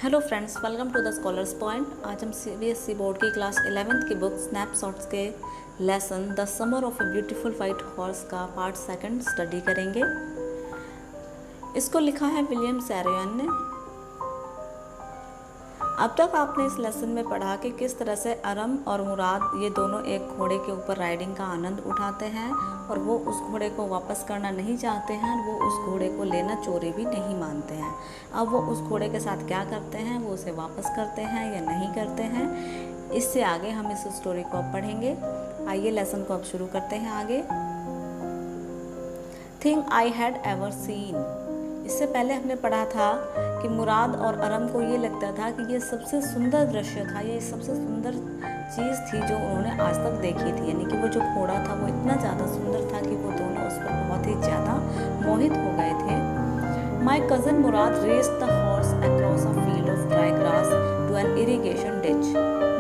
Hello friends, welcome to the scholars point. आज हम CBSE board की क्लास 11th की बुक स्नैपशॉट्स के lesson the summer of a beautiful white horse का part second study करेंगे। इसको लिखा है विलियम सैरोयन ने। अब तक आपने इस लेसन में पढ़ा कि किस तरह से अरम और मुराद ये दोनों एक घोड़े के ऊपर राइडिंग का आनंद उठाते हैं और वो उस घोड़े को वापस करना नहीं चाहते हैं। वो उस घोड़े को लेना चोरी भी नहीं मानते हैं। अब वो उस घोड़े के साथ क्या करते हैं, वो उसे वापस करते हैं या नहीं करते हैं, इससे आगे हम इस स्टोरी को अब पढ़ेंगे। आइए लेसन को अब शुरू करते हैं आगे। Thing I had ever seen. इससे पहले हमने पढ़ा था कि मुराद और अरम को ये लगता था कि ये सबसे सुंदर दृश्य था, ये सबसे सुंदर चीज़ थी जो उन्होंने आज तक देखी थी। यानी कि वो जो घोड़ा था वो इतना ज़्यादा सुंदर था कि वो दोनों उस पर बहुत ही ज़्यादा मोहित हो गए थे। My cousin Murad raced the horse across a field of dry grass to an irrigation ditch.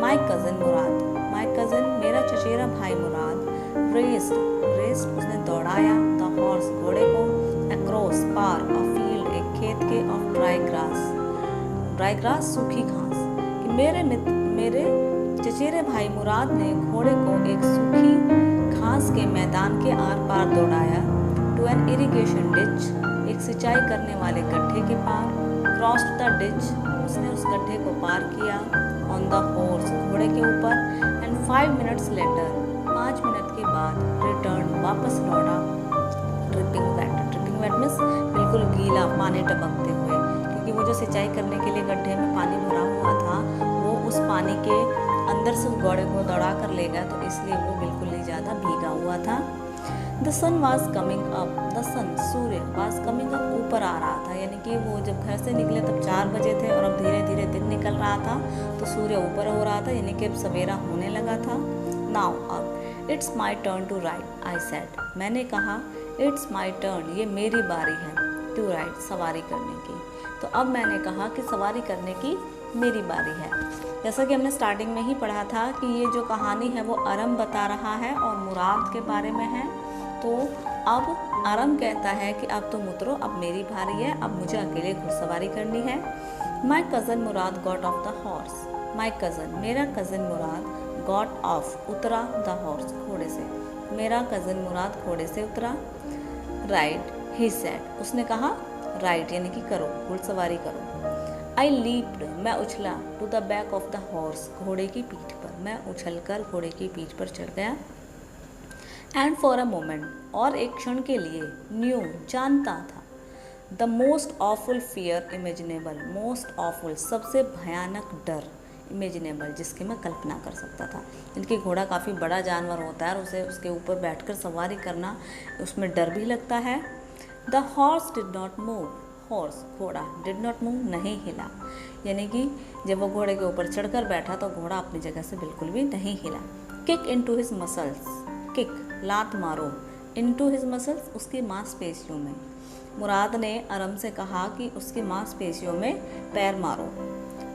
My cousin Murad, my cousin मेरा चचेरा भाई मुराद, रेस्ड उसने दौड़ाया, द हॉर्स घोड़े को, अक्रॉस पार, अ फील्ड एक खेत के, ऑफ ड्राई ग्रास सूखी घास। कि मेरे चचेरे भाई मुराद ने घोड़े को एक सूखी घास के मैदान के आर पार दौड़ाया, टू एन इरिगेशन डिच एक सिंचाई करने वाले गड्ढे के पार, क्रॉस्ड द डिच उसने उस गड्ढे को पार किया, ऑन द हॉर्स घोड़े के ऊपर, एंड 5 मिनट्स लेटर 5 मिनट के बाद रिटर्न वापस लौटा, ड्रिपिंग वेट मीन्स बिल्कुल गीला, पानी टपकते हुए, क्योंकि वो जो सिंचाई करने के लिए गड्ढे में पानी भरा हुआ था वो उस पानी के अंदर से घोड़े को दौड़ा कर ले गया, तो इसलिए वो बिल्कुल ही ज़्यादा भीगा हुआ था। The sun was coming up, the sun सूर्य वॉज कमिंग अप ऊपर आ रहा था। यानी कि वो जब घर से निकले तब 4 बजे थे और अब धीरे धीरे दिन निकल रहा था, तो सूर्य ऊपर हो रहा था, यानी कि अब सवेरा होने लगा था। नाउ अब it's my turn to ride I said, मैंने कहा इट्स माई टर्न, ये मेरी बारी है, टू राइड सवारी करने की। तो अब मैंने कहा कि सवारी करने की मेरी बारी है। जैसा कि हमने स्टार्टिंग में ही पढ़ा था कि ये जो कहानी है वो अरम बता रहा है और मुराद के बारे में है। तो अब अरम कहता है कि अब तुम उतरो, अब मेरी बारी है, अब मुझे अकेले घुड़सवारी करनी है। माई cousin Murad got off the horse, my cousin मेरा कज़न मुराद गॉट ऑफ उतरा, द हॉर्स घोड़े से, मेरा कज़न मुराद घोड़े से उतरा। राइड ही सेड उसने कहा, राइड यानी कि करो, घुड़सवारी करो। आई लीप्ड मैं उछला, to the back of the horse घोड़े की पीठ पर, मैं उछलकर घोड़े की पीठ पर चढ़ गया। एंड फॉर अ मोमेंट और एक क्षण के लिए, न्यू जानता था, the most awful fear imaginable, most awful सबसे भयानक डर, इमेजिनेबल जिसकी मैं कल्पना कर सकता था। इनकी घोड़ा काफ़ी बड़ा जानवर होता है और उसे उसके ऊपर बैठकर सवारी करना, उसमें डर भी लगता है। The horse did not move, horse घोड़ा, डिड नॉट मूव नहीं हिला, यानी कि जब वो घोड़े के ऊपर चढ़कर बैठा तो घोड़ा अपनी जगह से बिल्कुल भी नहीं हिला। Kick into his muscles, kick लात मारो, इनटू हिज मसल्स उसकी मांसपेशियों में। मुराद ने अरम से कहा कि उसकी मांसपेशियों में पैर मारो।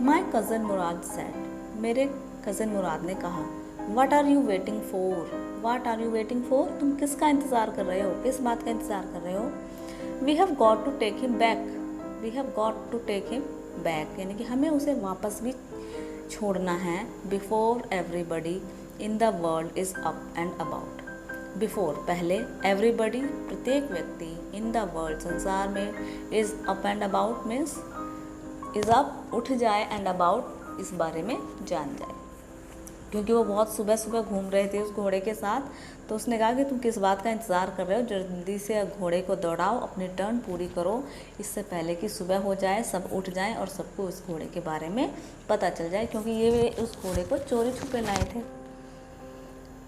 माई कज़न मुराद सेड, मेरे कज़न मुराद ने कहा, what are you waiting for, what are you waiting for तुम किसका इंतज़ार कर रहे हो, किस बात का इंतज़ार कर रहे हो। We have got to take him back, we have got to take him back, यानी कि हमें उसे वापस भी छोड़ना है। Before everybody in the world is up and about, before पहले, एवरीबडी प्रत्येक व्यक्ति, इन द वर्ल्ड संसार में, is up and about means is up उठ जाए, एंड अबाउट इस बारे में जान जाए। क्योंकि वो बहुत सुबह सुबह घूम रहे थे उस घोड़े के साथ, तो उसने कहा कि तुम किस बात का इंतज़ार कर रहे हो, जल्दी से घोड़े को दौड़ाओ, अपनी टर्न पूरी करो, इससे पहले कि सुबह हो जाए, सब उठ जाएं और सबको उस घोड़े के बारे में पता चल जाए, क्योंकि ये वे उस घोड़े को चोरी छुपे लाए थे।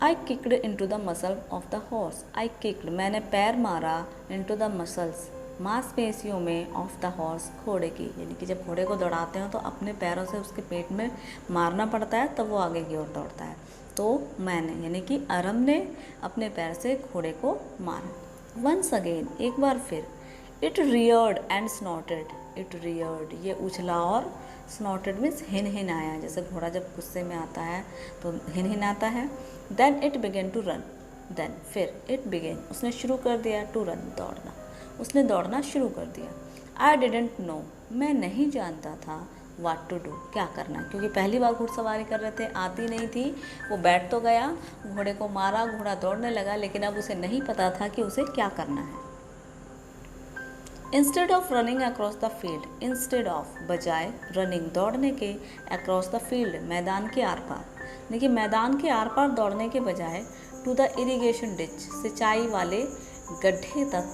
I kicked into the muscle of the horse, I kicked मैंने पैर मारा, इंटू द मसल्स मांसपेशियों में, ऑफ द हॉर्स घोड़े की, यानी कि जब घोड़े को दौड़ाते हो तो अपने पैरों से उसके पेट में मारना पड़ता है तब वो आगे की ओर दौड़ता है। तो मैंने यानी कि अरम ने अपने पैर से घोड़े को मारा। वंस अगेन एक बार फिर, it Rudyard and स्नॉटेड, it Rudyard ये उछला और स्नॉटेड मीन्स हिन आया, जैसे घोड़ा जब गुस्से में आता है तो हिन आता है। Then it began to run, then फिर इट बिगेन उसने शुरू कर दिया, टू रन दौड़ना, उसने दौड़ना शुरू कर दिया। आई डिडेंट नो मैं नहीं जानता था, व्हाट टू डू, क्या करना है, क्योंकि पहली बार घुड़सवारी कर रहे थे, आती नहीं थी। वो बैठ तो गया, घोड़े को मारा, घोड़ा दौड़ने लगा, लेकिन अब उसे नहीं पता था कि उसे क्या करना है। Instead of running across the field, instead of बजाय रनिंग दौड़ने के, अक्रॉस द फील्ड मैदान के आर पार, देखिए मैदान के आर पार दौड़ने के बजाय टू द इरिगेशन डिच, सिंचाई वाले गड्ढे तक,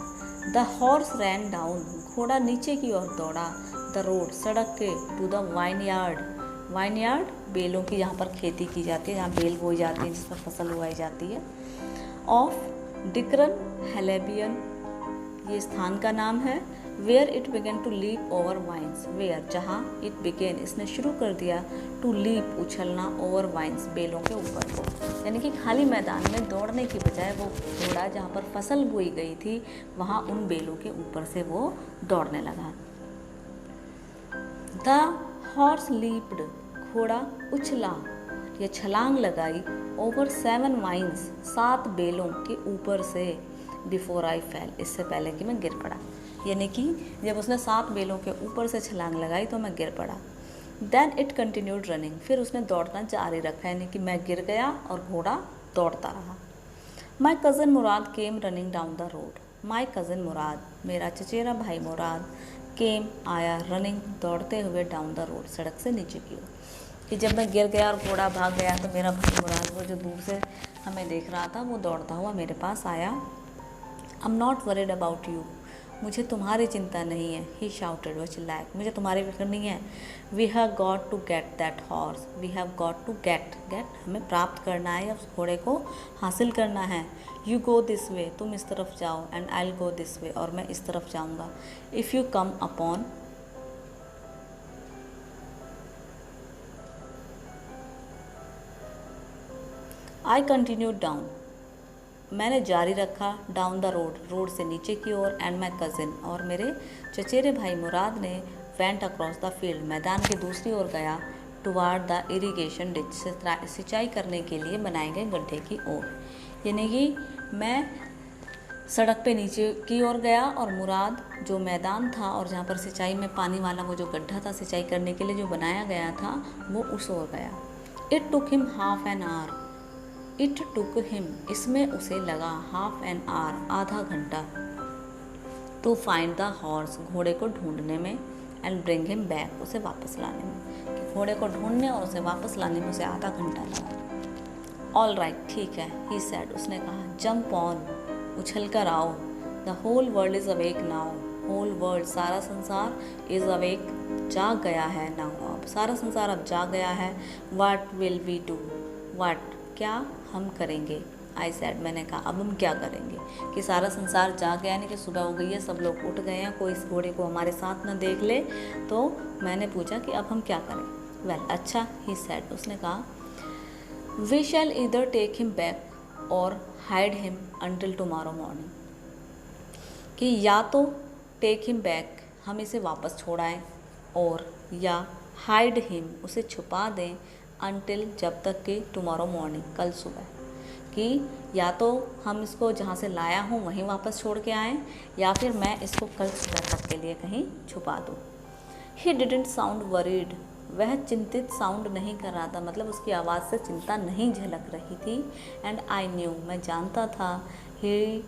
द हॉर्स रैन डाउन, घोड़ा नीचे की ओर दौड़ा, द रोड, सड़क के, to the vineyard, vineyard बेलों की जहाँ पर खेती की जाती है, जहाँ बेल बोई जाती है, जिसमें फसल उगाई जाती है, ऑफ डिक्रन हेलेबियन, ये स्थान का नाम है, where it began to leap over vines, where जहाँ इट बिगेन इसने शुरू कर दिया, टू लीप उछलना, ओवर वाइन्स बेलों के ऊपर को, यानी कि खाली मैदान में दौड़ने की बजाय वो घोड़ा जहाँ पर फसल बोई गई थी वहाँ उन बेलों के ऊपर से वो दौड़ने लगा। द हॉर्स लीप्ड, घोड़ा उछला या छलांग लगाई, ओवर 7 वाइन्स, 7 बेलों के ऊपर से, बिफोर आई फेल, इससे पहले कि मैं गिर पड़ा, यानी कि जब उसने 7 बेलों के ऊपर से छलांग लगाई तो मैं गिर पड़ा। देन इट कंटिन्यूड रनिंग, फिर उसने दौड़ना जारी रखा, यानी कि मैं गिर गया और घोड़ा दौड़ता रहा। My cousin Murad came running down the road, my cousin Murad, मेरा चचेरा भाई मुराद, केम आया, रनिंग दौड़ते हुए, डाउन द रोड सड़क से नीचे की ओर, कि जब मैं गिर गया और घोड़ा भाग गया तो मेरा भाई मुराद वो जो दूर से हमें देख रहा था वो दौड़ता हुआ मेरे पास आया। I am not worried about you, मुझे तुम्हारी चिंता नहीं है, ही शाउटेड, वो चिल्लाए, मुझे तुम्हारी फिक्र नहीं है। We have got to get that horse, we have got to get, हमें प्राप्त करना है या उस घोड़े को हासिल करना है। यू गो दिस वे, तुम इस तरफ जाओ, and I will go this way, और मैं इस तरफ जाऊँगा। If you come upon, I continued down, मैंने जारी रखा, डाउन द रोड, रोड से नीचे की ओर, एंड माई कज़िन, और मेरे चचेरे भाई मुराद ने, वेंट अक्रॉस द फील्ड, मैदान के दूसरी ओर गया, टुवार्ड द इरिगेशन डिच, सिंचाई करने के लिए बनाए गए गड्ढे की ओर, यानी कि मैं सड़क पे नीचे की ओर गया और मुराद जो मैदान था और जहाँ पर सिंचाई में पानी वाला वो जो गड्ढा था सिंचाई करने के लिए जो बनाया गया था वो उस ओर गया। It took him half an hour, it took him, इसमें उसे लगा, हाफ एन आवर, आधा घंटा, टू फाइंड द हॉर्स, घोड़े को ढूंढने में, एंड ब्रिंग हिम बैक, उसे वापस लाने में, कि घोड़े को ढूंढने और उसे वापस लाने में उसे आधा घंटा लगा। ऑल राइट, ठीक है, ही सेड, उसने कहा, जंप ऑन, उछल कर आओ, the whole world is awake now, whole world, सारा संसार, इज़ अवेक, जाग गया है, नाउ, अब सारा संसार अब जाग गया है। What will we do, what, क्या हम करेंगे, आई सेड, मैंने कहा, अब हम क्या करेंगे, कि सारा संसार जाग गया, यानी कि सुबह हो गई है, सब लोग उठ गए हैं, कोई इस घोड़े को हमारे साथ न देख ले, तो मैंने पूछा कि अब हम क्या करें। वेल, अच्छा, ही सेड, उसने कहा, we shall either take him back or hide him until tomorrow morning, कि या तो टेक हिम बैक, हम इसे वापस छोड़ाएं, और या हाइड हिम, उसे छुपा दें, अंटिल, जब तक कि टुमारो मॉर्निंग, कल सुबह, कि या तो हम इसको जहाँ से लाया हूँ वहीं वापस छोड़ के आएँ, या फिर मैं इसको कल सुबह तक के लिए कहीं छुपा दूँ। ही डिडंट साउंड वरीड, वह चिंतित साउंड नहीं कर रहा था, मतलब उसकी आवाज़ से चिंता नहीं झलक रही थी। एंड आई न्यू, मैं जानता था, ही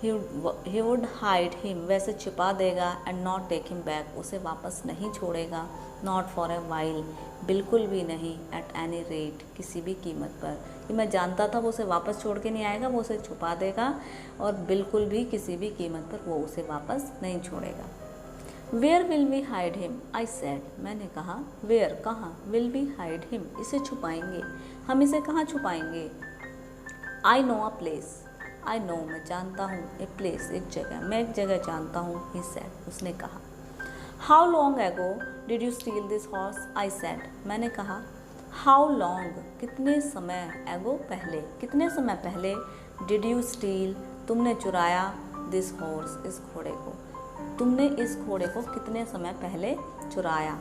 वुड हाइड हिम, वैसे छिपा देगा, and not take him back, उसे वापस नहीं छोड़ेगा, नॉट फॉर ए वाइल, बिल्कुल भी नहीं, एट एनी रेट, किसी भी कीमत पर, कि मैं जानता था वो उसे वापस छोड़ के नहीं आएगा, वो उसे छुपा देगा, और बिल्कुल भी किसी भी कीमत पर वो उसे वापस नहीं छोड़ेगा। Where will we hide him, I said, मैंने कहा, वेयर, कहाँ, विल वी हाइड हिम, इसे छुपाएंगे, हम इसे कहाँ छुपाएंगे। I know a place, I know, मैं जानता हूँ, ए प्लेस, एक जगह, मैं एक जगह जानता हूँ, ही सेड, उसने कहा। How long ago did you steel this horse, I said, मैंने कहा, हाउ लॉन्ग, कितने समय, एगो, पहले, कितने समय पहले, डिड यू स्टील, तुमने चुराया, दिस हॉर्स, इस घोड़े को, तुमने इस घोड़े को कितने समय पहले चुराया।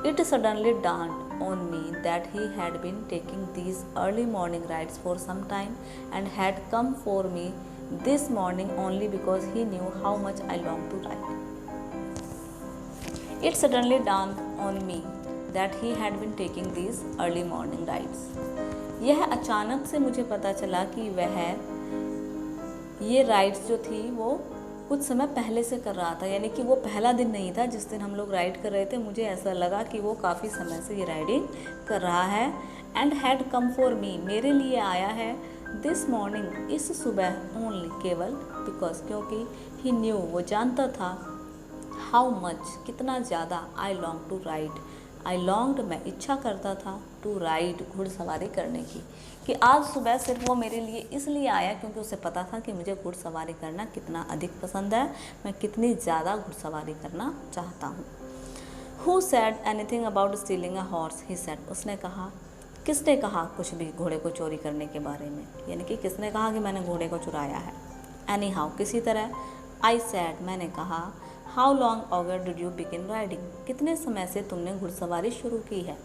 It suddenly dawned on me that he had been taking these early morning rides for some time and had come for me this morning only because he knew how much I longed to ride. It suddenly dawned on me that he had been taking these early morning rides. यह अचानक से मुझे पता चला कि वह ये rides जो थी वो कुछ समय पहले से कर रहा था, यानी कि वो पहला दिन नहीं था जिस दिन हम लोग राइड कर रहे थे। मुझे ऐसा लगा कि वो काफ़ी समय से ये राइडिंग कर रहा है। And had come for me, मेरे लिए आया है, दिस मॉर्निंग, इस सुबह, ओनली, केवल, बिकॉज, क्योंकि, ही न्यू, वो जानता था, हाउ मच, कितना ज़्यादा, I long to ride, I longed, मैं इच्छा करता था, टू राइड, घुड़सवारी करने की, कि आज सुबह सिर्फ वो मेरे लिए इसलिए आया क्योंकि उसे पता था कि मुझे घुड़सवारी करना कितना अधिक पसंद है, मैं कितनी ज़्यादा घुड़सवारी करना चाहता हूँ। Who said anything about stealing a horse? He said. उसने कहा, किसने कहा कुछ भी घोड़े को चोरी करने के बारे में, यानी कि किसने कहा कि मैंने घोड़े को चुराया है। Anyhow, किसी तरह, I said, मैंने कहा, How long ago did you begin riding? कितने समय से तुमने घुड़सवारी शुरू की है।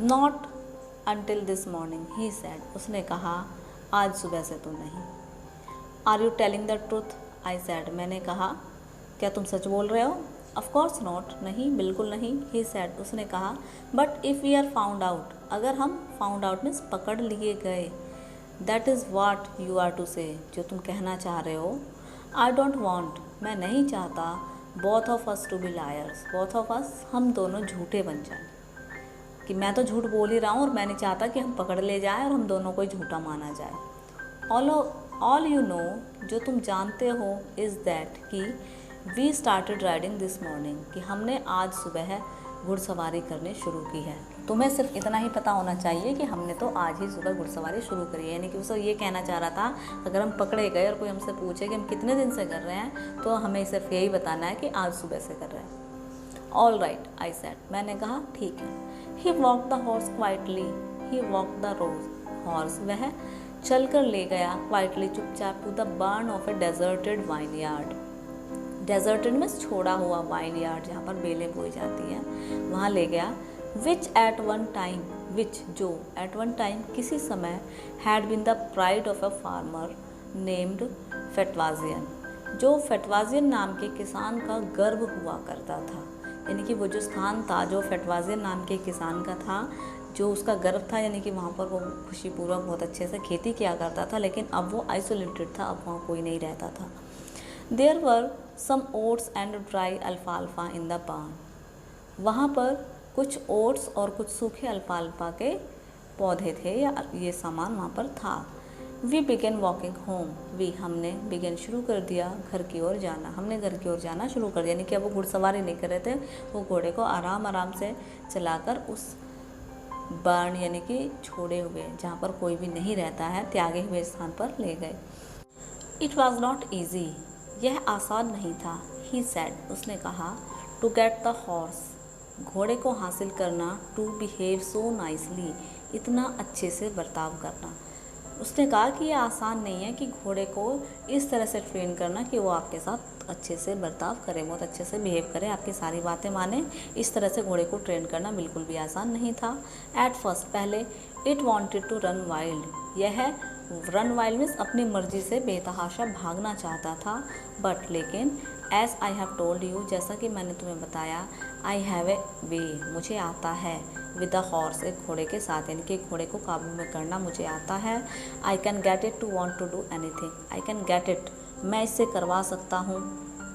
Not until this morning, he said. उसने कहा, आज सुबह से तो नहीं। Are you telling the truth? I said. मैंने कहा, क्या तुम सच बोल रहे हो? Of course not. नहीं, बिल्कुल नहीं। He said. उसने कहा, But if we are found out, अगर हम found out means पकड़ लिए गए, that is what you are to say, जो तुम कहना चाह रहे हो। I don't want, मैं नहीं चाहता, both of us to be liars, both of us, हम दोनों झूठे बन जाएं, कि मैं तो झूठ बोल ही रहा हूँ और मैं नहीं चाहता कि हम पकड़ ले जाएं और हम दोनों को झूठा माना जाए। All you know, जो तुम जानते हो, is that, कि we started riding this morning, कि हमने आज सुबह घुड़सवारी करनी शुरू की है। तुम्हें सिर्फ इतना ही पता होना चाहिए कि हमने तो आज ही सुबह घुड़सवारी शुरू करी है, यानी कि उसे ये कहना चाह रहा था, अगर हम पकड़े गए और कोई हमसे पूछे कि हम कितने दिन से कर रहे हैं, तो हमें सिर्फ यही बताना है कि आज सुबह से कर रहे हैं। ऑल राइट, आई सेड, मैंने कहा, ठीक है। He walk the horse quietly, he walk the horse, वह चल कर ले गया, क्वाइटली, चुपचाप, to the barn of a deserted vineyard. Deserted में छोड़ा हुआ वाइन यार्ड, जहाँ पर बेलें बोई जाती हैं, वहाँ ले गया। Which at one time, which, जो, एट वन टाइम, किसी समय, had been the pride of a farmer named Fetvajian, जो फेटवाजियन नाम के किसान का गर्व हुआ करता था, यानी कि वो जो स्थान था जो फेटवाजियन नाम के किसान का था, जो उसका गर्व था, यानी कि वहाँ पर वो खुशीपूर्वक बहुत अच्छे से खेती किया करता था, लेकिन अब वो आइसोलेटेड था, अब वहाँ कोई नहीं रहता था। There were some oats and dry alfalfa in the barn. वहाँ पर कुछ ओट्स और कुछ सूखे अल्फाल्फा के पौधे थे या ये सामान वहाँ पर था। We began walking home. We, हमने, began शुरू कर दिया, घर की ओर जाना, हमने घर की ओर जाना शुरू कर दिया, यानी कि अब वो घुड़सवारी नहीं कर रहे थे, वो घोड़े को आराम आराम से चलाकर उस बर्न, यानी कि छोड़े हुए, जहाँ पर कोई भी नहीं रहता है, त्यागे हुए स्थान पर ले गए। It was not easy. यह आसान नहीं था। ही सैड, उसने कहा, टू गेट द हॉर्स, घोड़े को हासिल करना, टू बिहेव सो नाइसली, इतना अच्छे से बर्ताव करना। उसने कहा कि यह आसान नहीं है कि घोड़े को इस तरह से ट्रेन करना कि वो आपके साथ अच्छे से बर्ताव करे, बहुत अच्छे से बिहेव करे, आपकी सारी बातें माने। इस तरह से घोड़े को ट्रेन करना बिल्कुल भी आसान नहीं था। एट फर्स्ट, पहले, it wanted to run wild, यह रन वाइल्ड मीन्स अपनी मर्जी से बेतहाशा भागना चाहता था, बट, लेकिन, as I have told you, जैसा कि मैंने तुम्हें बताया, आई हैव ए वे, मुझे आता है, विद द हॉर्स, एक घोड़े के साथ, यानी कि घोड़े को काबू में करना मुझे आता है। I can get it to want to do anything, I can get it, मैं इससे करवा सकता हूँ,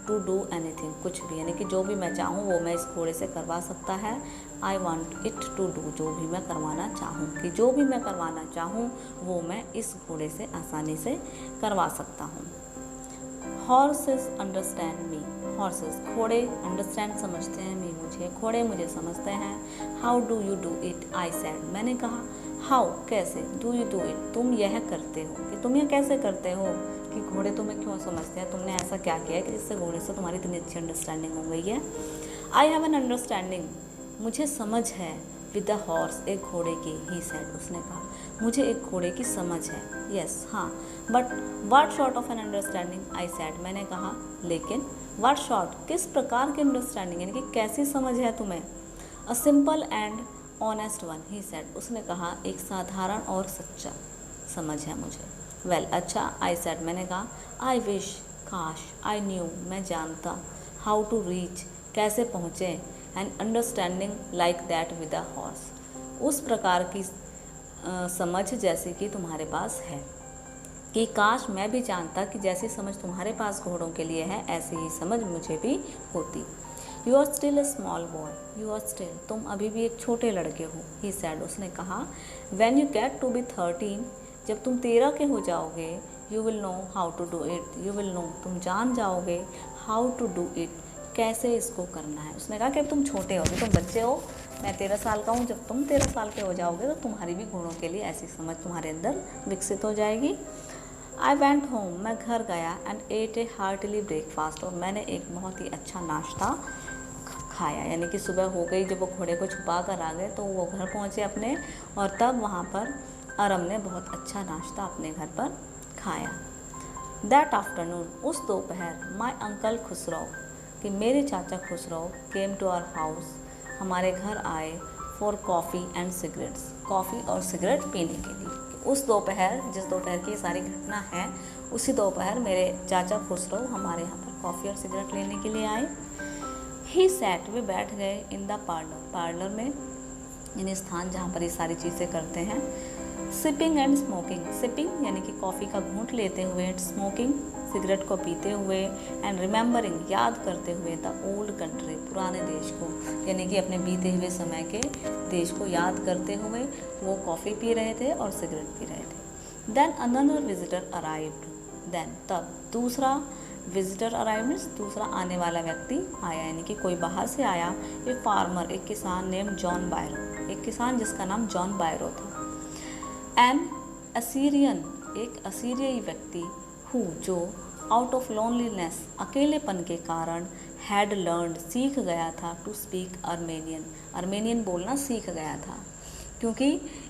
टू डू एनीथिंग, कुछ भी, यानी कि जो भी मैं चाहूँ वो मैं इस घोड़े से करवा सकता है। I want it to do, जो भी मैं करवाना चाहूँ, कि जो भी मैं करवाना चाहूँ वो मैं इस घोड़े से आसानी से करवा सकता हूँ। हॉर्सेस अंडरस्टैंड मी, हॉर्सेस, घोड़े, अंडरस्टैंड, समझते हैं, मी, मुझे, घोड़े मुझे समझते हैं। How do you do it, I said, मैंने कहा, हाउ, कैसे, डू यू डू इट, तुम यह करते हो, कि तुम यह कैसे करते हो, कि घोड़े तुम्हें क्यों समझते हैं, तुमने ऐसा क्या किया है कि जिससे घोड़े से तुम्हारी इतनी अच्छी अंडरस्टैंडिंग हो गई है। आई हैव एन अंडरस्टैंडिंग, मुझे समझ है, विद द हॉर्स, एक घोड़े की, ही सेड, उसने कहा, मुझे एक घोड़े की समझ है। यस, हाँ, but what sort of an understanding, I said, मैंने कहा, लेकिन, व्हाट सॉर्ट, किस प्रकार की अंडरस्टैंडिंग, यानी कि कैसी समझ है तुम्हें। A simple and honest one, he said, उसने कहा, एक साधारण और सच्चा समझ है मुझे। वेल, अच्छा, आई सेड, मैंने कहा, आई विश, काश, आई न्यू, मैं जानता, हाउ टू रीच, कैसे पहुँचें, and understanding like that with a horse. उस प्रकार की समझ जैसे कि तुम्हारे पास है, कि काश मैं भी जानता कि जैसी समझ तुम्हारे पास घोड़ों के लिए है ऐसी ही समझ मुझे भी होती। You are still a small boy, you are still, तुम अभी भी एक छोटे लड़के हो, ही सैड, उसने कहा। When you get to be 13, जब तुम 13 के हो जाओगे, you will know how to do it, you will know, तुम जान जाओगे, हाउ टू डू इट, कैसे इसको करना है। उसने कहा कि तुम छोटे हो, अभी तुम बच्चे हो, मैं 13 साल का हूँ, जब तुम 13 साल के हो जाओगे तो तुम्हारी भी घोड़ों के लिए ऐसी समझ तुम्हारे अंदर विकसित हो जाएगी। आई वेंट होम, मैं घर गया, and ate a heartily breakfast, और मैंने एक बहुत ही अच्छा नाश्ता खाया। यानी कि सुबह हो गई, जब वो घोड़े को छुपा कर आ गए तो वो घर पहुँचे अपने, और तब वहाँ पर अरम ने बहुत अच्छा नाश्ता अपने घर पर खाया। दैट आफ्टरनून, उस दोपहर, माई अंकल खुसरो, कि मेरे चाचा Khusro, came to our house, हमारे घर आए, for coffee and cigarettes, coffee और सिगरेट पीने के लिए। उस दोपहर, जिस दोपहर की सारी घटना है, उसी दोपहर मेरे चाचा खुसरो हमारे यहाँ पर कॉफ़ी और सिगरेट लेने के लिए आए। ही सैट, वे बैठ गए, इन द पार्लर, पार्लर में यानी स्थान जहाँ पर ये सारी चीज़ें करते हैं। सिपिंग एंड स्मोकिंग, सिपिंग यानी कि कॉफ़ी का घूंट लेते हुए, एंड स्मोकिंग सिगरेट को पीते हुए, एंड रिमेंबरिंग याद करते हुए द ओल्ड कंट्री, पुराने देश को, यानी कि अपने बीते हुए समय के देश को याद करते हुए वो कॉफ़ी पी रहे थे और सिगरेट पी रहे थे। Then another visitor arrived, then तब दूसरा विजिटर अराइव मीन्स दूसरा आने वाला व्यक्ति आया, यानी कि कोई बाहर से आया। ए फार्मर, एक किसान, नेम जॉन बायरो, एक किसान जिसका नाम जॉन बायरो था। एन असीरियन, एक असीरियाई व्यक्ति, हु, जो, आउट ऑफ लोनलीनेस, अकेलेपन के कारण, हैड लर्नड, सीख गया था, टू स्पीक अर्मेनियन, अर्मेनियन बोलना सीख गया था। क्योंकि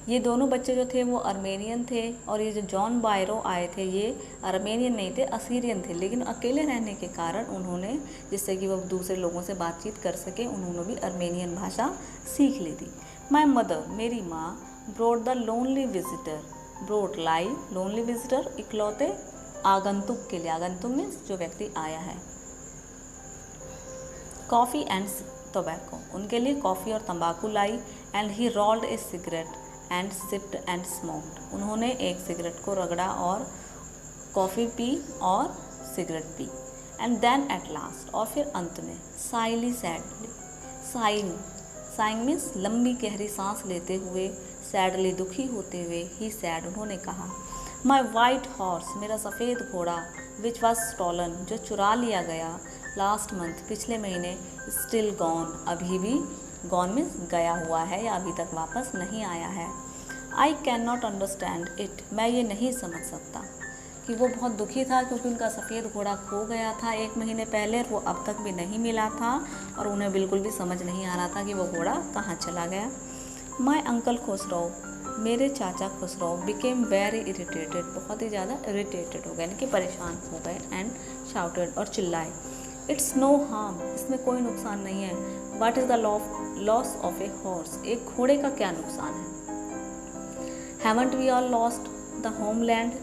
ये दोनों बच्चे जो थे वो अर्मेनियन थे, और ये जो जॉन बायरो आए थे ये अर्मेनियन नहीं थे, असीरियन थे, लेकिन अकेले रहने के कारण उन्होंने, जिससे कि वो दूसरे लोगों से बातचीत कर सके, उन्होंने भी अर्मेनियन भाषा सीख ली थी। माई मदर, मेरी माँ, brought the lonely visitor, brought लाई, लोनली विजिटर, इकलौते आगंतुक के लिए, आगंतुक मीन्स जो व्यक्ति आया है, कॉफ़ी एंड टोबैको, उनके लिए कॉफ़ी और तंबाकू लाई। And he rolled a cigarette and sipped and smoked, उन्होंने एक सिगरेट को रगड़ा और कॉफ़ी पी और सिगरेट पी। एंड देन एट लास्ट, और फिर अंत में, साइली सैडली, साइंग, साइंग मीन्स लंबी गहरी सांस लेते हुए, सैडली दुखी होते हुए, ही सैड, उन्होंने कहा, माई वाइट हॉर्स, मेरा सफ़ेद घोड़ा, विच वॉज स्टॉलन, जो चुरा लिया गया, लास्ट मंथ, पिछले महीने, स्टिल गॉन, अभी भी, गॉन मीन्स गया हुआ है या अभी तक वापस नहीं आया है। I can not understand it, मैं ये नहीं समझ सकता, कि वो बहुत दुखी था क्योंकि उनका सफ़ेद घोड़ा खो गया था 1 महीने पहले, वो अब तक भी नहीं मिला था, और उन्हें बिल्कुल भी समझ नहीं आ रहा था कि वो घोड़ा कहाँ चला गया। माई अंकल खुसरो, मेरे चाचा खुसरो, बिकेम वेरी इरिटेटेड, बहुत ही ज़्यादा इरिटेटेड हो गए, यानी कि परेशान हो गए, एंड शाउटेड, और चिल्लाए, इट्स नो हार्म, इसमें कोई नुकसान नहीं है। What is the loss of a horse, एक घोड़े का क्या नुकसान है। Haven't we all lost the homeland,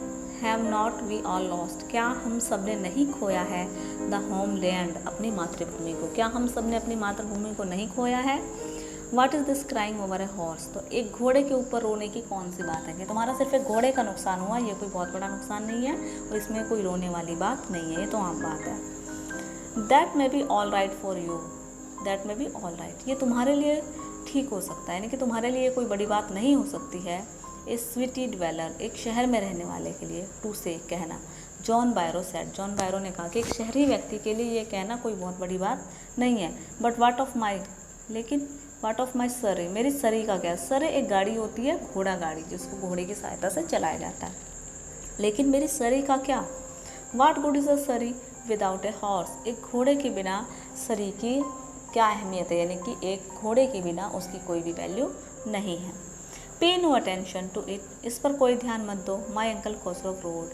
have not we all lost, क्या हम सब ने नहीं खोया है, द होमलैंड, अपनी मातृभूमि को, क्या हम सब ने अपनी मातृभूमि को नहीं खोया है। What is this crying over a horse, तो एक घोड़े के ऊपर रोने की कौन सी बात है, कि तुम्हारा सिर्फ एक घोड़े का नुकसान हुआ, ये कोई बहुत बड़ा नुकसान नहीं है, और इसमें कोई रोने वाली बात नहीं है, ये तो आम बात है। That may be all right for you, that may be all right, ये तुम्हारे लिए ठीक हो सकता है, यानी कि तुम्हारे लिए कोई बड़ी बात नहीं हो सकती है। ए स्वीटी ड्वेलर, एक शहर में रहने वाले के लिए, टू से, कहना, जॉन बायरो सेड, जॉन बायरो ने कहा कि एक शहरी व्यक्ति के लिए ये कहना कोई बहुत बड़ी बात नहीं है। बट वाट ऑफ माई, लेकिन वाट ऑफ माई सरे, मेरी सरी का क्या, सरे एक गाड़ी होती है, घोड़ा गाड़ी, जिसको घोड़े की सहायता से चलाया जाता है, लेकिन मेरी सरी का क्या। वाट गुड इज़ अ सरी विदाउट ए हॉर्स, एक घोड़े के बिना सरी की क्या अहमियत है, यानी कि एक घोड़े के बिना उसकी कोई भी वैल्यू नहीं है। पे नो अटेंशन टू इट, इस पर कोई ध्यान मत दो। माई अंकल खुसरो रोड,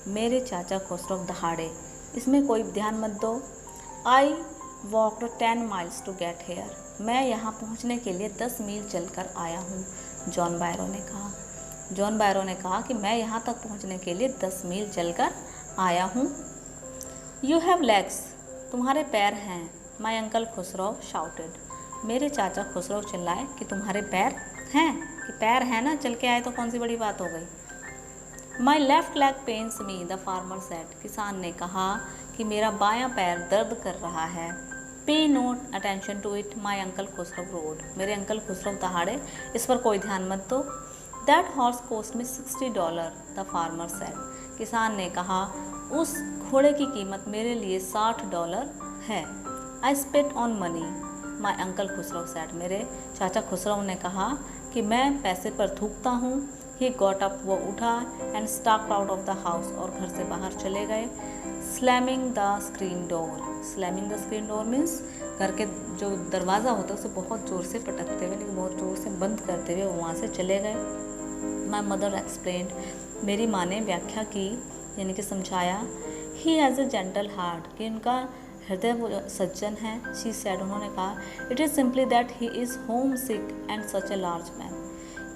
मेरे चाचा खुसरो दहाड़े, इसमें कोई ध्यान मत दो। I walked 10 miles to get here, मैं यहाँ पहुँचने के लिए 10 मील चलकर आया हूँ, जॉन बायरो ने कहा। जॉन बायरो ने कहा कि मैं यहाँ तक पहुँचने के लिए 10 मील चलकर आया हूँ। यू हैव लेग्स, तुम्हारे पैर हैं, माई अंकल खुसरो शाउटेड, मेरे चाचा खुसरो चिल्लाए कि तुम्हारे पैर हैं, कि पैर है ना, चल के आए तो कौन सी बड़ी बात हो गई। My left leg pens me, the farmer said, किसान ने कहा कि मेरा बायां पैर दर्द कर रहा है। Pay not attention to it, my uncle Khusro roared, मेरे अंकल खुसरो दहाड़े, इस पर कोई ध्यान मत दो। That horse cost me $60, the farmer said, किसान ने कहा उस घोड़े की कीमत मेरे लिए $60 है। I spit on money, my uncle Khosrove said, मेरे चाचा खुसरो ने कहा कि मैं पैसे पर थूकता हूँ। ही गॉट अप, वो उठा, and stocked out of the house, और घर से बाहर चले गए। Slamming the screen door, slamming the screen door means घर के जो दरवाज़ा होता है उसे बहुत ज़ोर से पटकते हुए, लेकिन बहुत ज़ोर से बंद करते हुए वो वहाँ से चले गए। माई मदर एक्सप्लेन्ड, मेरी माँ ने व्याख्या की, यानी कि समझाया। He has a gentle heart, कि उनका हृदय वो सज्जन है। शी सेड, उन्होंने कहा, it is simply that he is home sick and such a large man,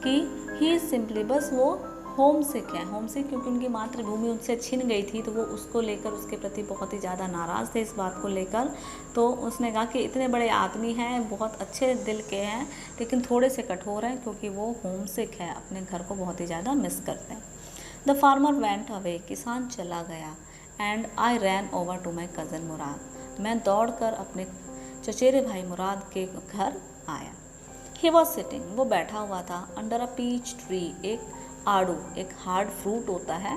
कि ही इज़ सिंपली, बस वो होम सिक है। होम सिक क्योंकि उनकी मातृभूमि उनसे छिन गई थी, तो वो उसको लेकर, उसके प्रति बहुत ही ज़्यादा नाराज़ थे इस बात को लेकर। तो उसने कहा कि इतने बड़े आदमी हैं, बहुत अच्छे दिल के हैं, लेकिन थोड़े से कठोर हैं क्योंकि वो होम सिक है, अपने घर को बहुत ही ज़्यादा मिस करते हैं। द फार्मर वेंट अवे, किसान चला गया। And I ran over to my cousin Murad, मैं दौड़ कर अपने चचेरे भाई मुराद के घर आया। ही वॉज सिटिंग, वो बैठा हुआ था, अंडर अ पीच ट्री, एक आड़ू, एक हार्ड फ्रूट होता है,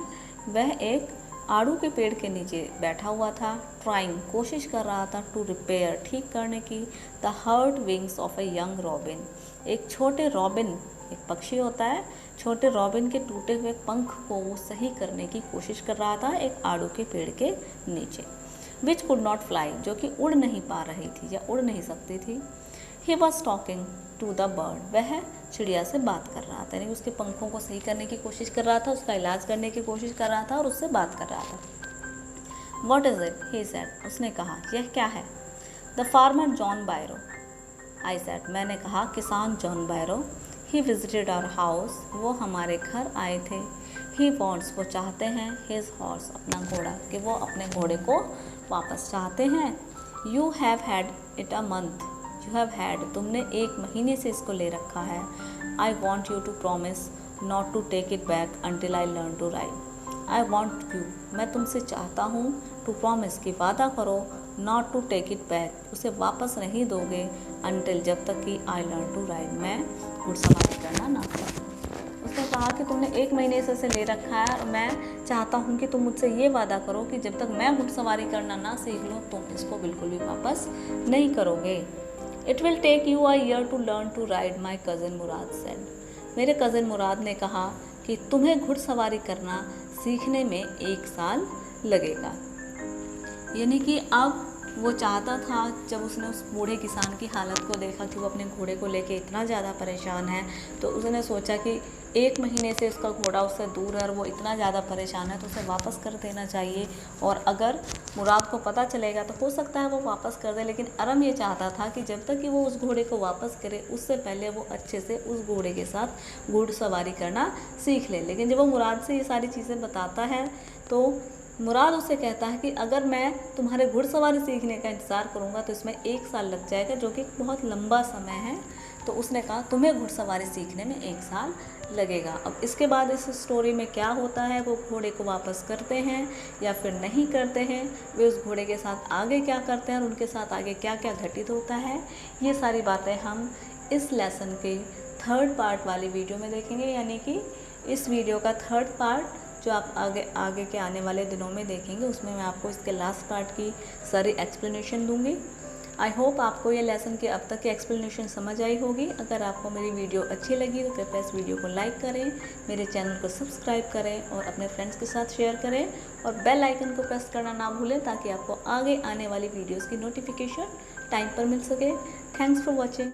वह एक आड़ू के पेड़ के नीचे बैठा हुआ था। ट्राइंग, कोशिश कर रहा था, टू रिपेयर, ठीक करने की, the hurt wings of a young robin, एक छोटे रॉबिन, एक पक्षी होता है, छोटे रॉबिन के टूटे हुए पंख को वो सही करने की कोशिश कर रहा था एक आड़ू के पेड़ के नीचे। विच कुड नॉट फ्लाई, जो कि उड़ नहीं पा रही थी या उड़ नहीं सकती थी। He was talking to the bird, वह चिड़िया से बात कर रहा था, यानी उसके पंखों को सही करने की कोशिश कर रहा था, उसका इलाज करने की कोशिश कर रहा था और उससे बात कर रहा था। What is it, he said, उसने कहा, यह क्या है। The farmer John Byro, I said, मैंने कहा, किसान John Byro. He visited our house, वो हमारे घर आए थे। ही वॉन्ट्स, वो चाहते हैं, हिज हॉर्स, अपना घोड़ा, कि वो अपने घोड़े को वापस चाहते हैं। You have had it a month, you have had, तुमने 1 महीने से इसको ले रखा है। I want you to promise not to take it back until I learn to ride. I want you, मैं तुमसे चाहता हूँ, टू प्रॉमिस, की वादा करो, not to take it back, उसे वापस नहीं दोगे, अंटिल, जब तक कि आई लर्न टू राइड, मैं घुड़सवारी करना ना सीखूं। उसने कहा कि तुमने 1 महीने से इसे ले रखा है और मैं चाहता हूँ कि तुम मुझसे ये वादा करो कि जब तक मैं घुड़सवारी करना ना सीख लूँ तुम इसको बिल्कुल भी वापस नहीं करोगे। It will take you a year to learn to ride, my cousin Murad said, मेरे कज़न मुराद ने कहा कि तुम्हें घुड़सवारी करना सीखने में 1 साल लगेगा। यानी कि अब वो चाहता था, जब उसने उस बूढ़े किसान की हालत को देखा कि वो अपने घोड़े को लेके इतना ज़्यादा परेशान है, तो उसने सोचा कि 1 महीने से उसका घोड़ा उससे दूर है और वो इतना ज़्यादा परेशान है तो उसे वापस कर देना चाहिए। और अगर मुराद को पता चलेगा तो हो सकता है वो वापस कर दे, लेकिन अरम ये चाहता था कि जब तक कि वो उस घोड़े को वापस करे उससे पहले वो अच्छे से उस घोड़े के साथ घुड़सवारी करना सीख ले। लेकिन जब वो मुराद से ये सारी चीज़ें बताता है तो मुराद उसे कहता है कि अगर मैं तुम्हारे घुड़सवारी सीखने का इंतज़ार करूँगा तो इसमें 1 साल लग जाएगा, जो कि बहुत लंबा समय है। तो उसने कहा तुम्हें घुड़सवारी सीखने में 1 साल लगेगा। अब इसके बाद इस स्टोरी में क्या होता है, वो घोड़े को वापस करते हैं या फिर नहीं करते हैं, वे उस घोड़े के साथ आगे क्या करते हैं और उनके साथ आगे क्या क्या घटित होता है, ये सारी बातें हम इस लेसन के 3rd पार्ट वाली वीडियो में देखेंगे। यानी कि इस वीडियो का 3rd पार्ट जो आप आगे के आने वाले दिनों में देखेंगे, उसमें मैं आपको इसके लास्ट पार्ट की सारी एक्सप्लेनेशन दूंगी। आई होप आपको ये लेसन की अब तक की एक्सप्लेनेशन समझ आई होगी। अगर आपको मेरी वीडियो अच्छी लगी तो कृपया इस वीडियो को लाइक करें, मेरे चैनल को सब्सक्राइब करें और अपने फ्रेंड्स के साथ शेयर करें और बेल आइकन को प्रेस करना ना भूलें ताकि आपको आगे आने वाली वीडियोज़ की नोटिफिकेशन टाइम पर मिल सके। Thanks for watching.